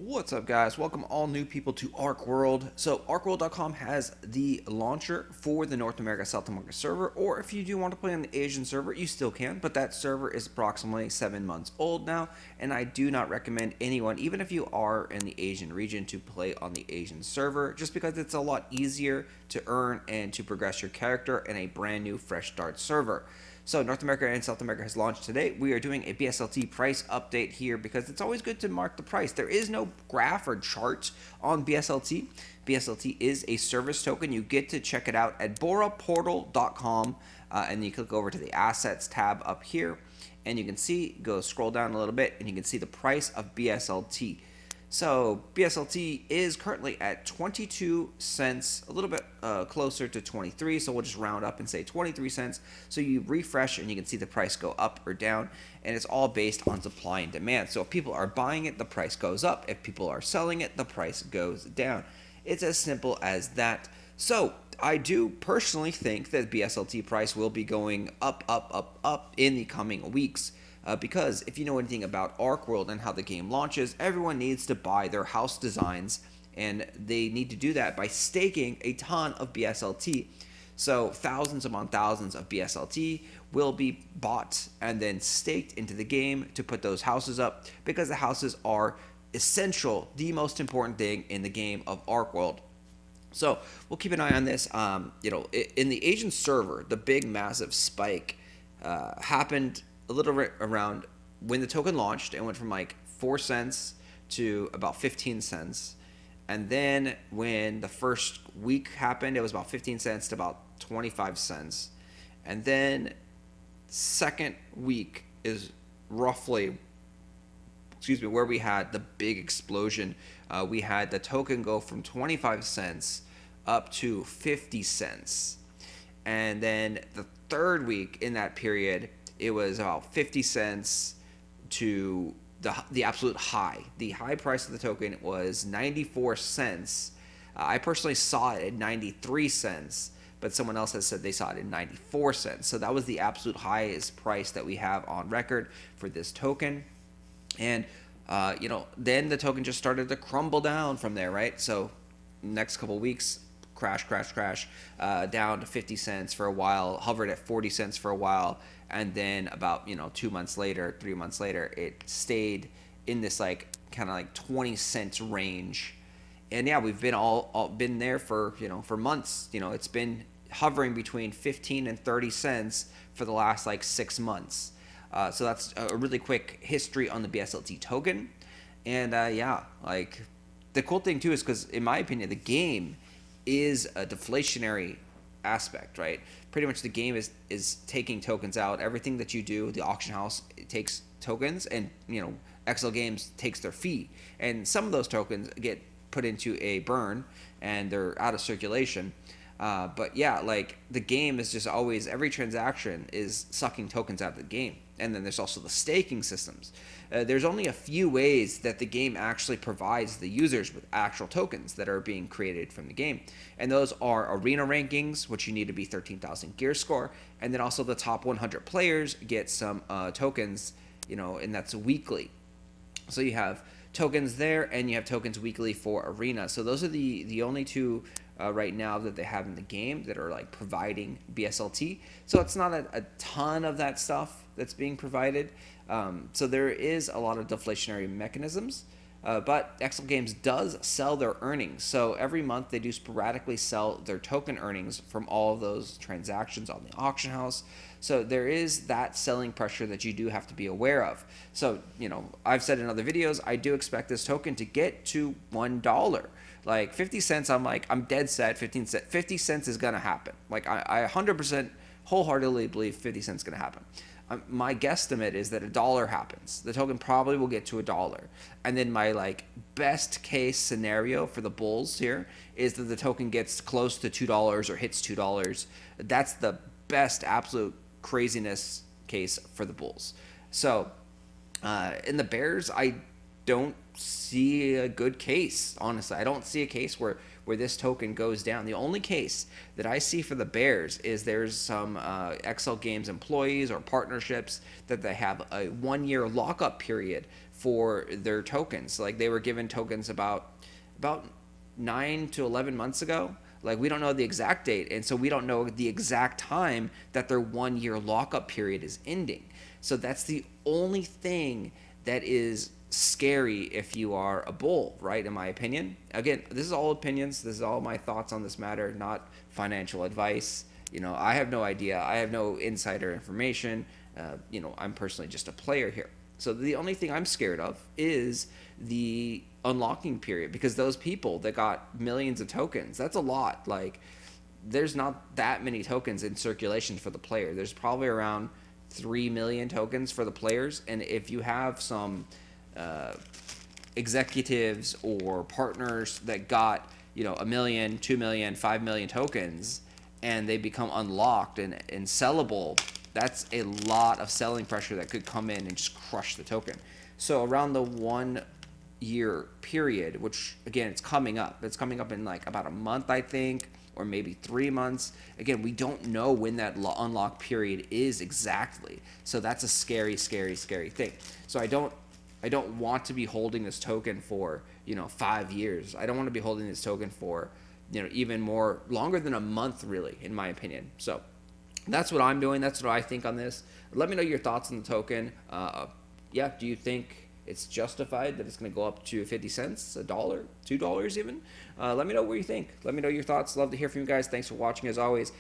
What's up, guys? Welcome all new people to Archeworld. So Archeworld.com has the launcher for the North America, South America server, or if you do want to play on the Asian server, you still can, but that server is approximately 7 months old now, and I do not recommend anyone, even if you are in the Asian region, to play on the Asian server, just because it's a lot easier to earn and to progress your character in a brand new fresh start server. So North America and South America has launched today. We are doing a BSLT price update here because it's always good to mark the price. There is no graph or chart on BSLT. BSLT is a service token. You get to check it out at boraportal.com and you click over to the assets tab up here and you can see, scroll down a little bit and you can see the price of BSLT. So BSLT is currently at 22 cents, a little bit closer to 23, so we'll just round up and say 23 cents. So you refresh and you can see the price go up or down, and it's all based on supply and demand. So if people are buying it, the price goes up. If people are selling it, the price goes down. It's as simple as that. So I do personally think that BSLT price will be going up in the coming weeks. Because if you know anything about Archeworld and how the game launches, everyone needs to buy their house designs, and they need to do that by staking a ton of BSLT. So thousands upon thousands of BSLT will be bought and then staked into the game to put those houses up, because the houses are essential, the most important thing in the game of Archeworld. So we'll keep an eye on this. In the Asian server, the big massive spike happened a little bit around when the token launched. It went from like 4 cents to about 15 cents. And then when the first week happened, it was about 15 cents to about 25 cents. And then second week is roughly, where we had the big explosion. We had the token go from 25 cents up to 50 cents. And then the third week in that period, it was about 50 cents to the absolute high. The high price of the token was 94 cents. I personally saw it at 93 cents, but someone else has said they saw it at 94 cents. So that was the absolute highest price that we have on record for this token. And, then the token just started to crumble down from there, right? So next couple weeks, crash, down to 50 cents for a while, hovered at 40 cents for a while, and then about 2 months later, 3 months later, it stayed in this like kind of like 20 cents range. And yeah, we've been all been there for for months. It's been hovering between 15 and 30 cents for the last like 6 months. So that's a really quick history on the BSLT token. And yeah, like the cool thing too is because in my opinion, the game is a deflationary aspect, right? Pretty much the game is taking tokens out. Everything that you do, the auction house takes tokens, and XL Games takes their fee, and some of those tokens get put into a burn and they're out of circulation. But yeah, like the game is just always, every transaction is sucking tokens out of the game. And then there's also the staking systems. There's only a few ways that the game actually provides the users with actual tokens that are being created from the game. And those are arena rankings, which you need to be 13,000 gear score. And then also the top 100 players get some tokens, and that's weekly. So you have tokens there, and you have tokens weekly for arena. So those are the only two right now that they have in the game that are like providing BSLT. So it's not a ton of that stuff that's being provided. So there is a lot of deflationary mechanisms, but XL Games does sell their earnings. So every month they do sporadically sell their token earnings from all of those transactions on the auction house. So there is that selling pressure that you do have to be aware of. So, I've said in other videos, I do expect this token to get to $1. Like 50 cents, I'm dead set 50 cents is going to happen. Like I 100% wholeheartedly believe 50 cents is going to happen. My guesstimate is that $1 happens. The token probably will get to $1. And then my like best case scenario for the bulls here is that the token gets close to $2 or hits $2. That's the best absolute craziness case for the bulls. So in the bears, I don't see a good case, honestly. I don't see a case where this token goes down. The only case that I see for the bears is there's some XL Games employees or partnerships that they have a 1-year lockup period for their tokens. Like they were given tokens about 9 to 11 months ago. Like we don't know the exact date, and so we don't know the exact time that their 1-year lockup period is ending. So that's the only thing that is scary if you are a bull, right? In my opinion. Again, this is all opinions. This is all my thoughts on this matter, not financial advice. I have no idea. I have no insider information. I'm personally just a player here. So the only thing I'm scared of is the unlocking period, because those people that got millions of tokens, that's a lot. Like there's not that many tokens in circulation for the player. There's probably around 3 million tokens for the players. And if you have some executives or partners that got 1 million, 2 million, 5 million tokens, and they become unlocked and sellable, that's a lot of selling pressure that could come in and just crush the token. So around the 1-year period, which again, it's coming up in like about a month, I think, or maybe 3 months. Again, we don't know when that unlock period is exactly. So that's a scary, scary, scary thing. So I don't want to be holding this token for 5 years. I don't want to be holding this token for even more longer than a month, really, in my opinion. So that's what I'm doing. That's what I think on this. Let me know your thoughts on the token. Do you think it's justified that it's going to go up to 50 cents, $1, $2 even? Let me know what you think. Let me know your thoughts. Love to hear from you guys. Thanks for watching as always.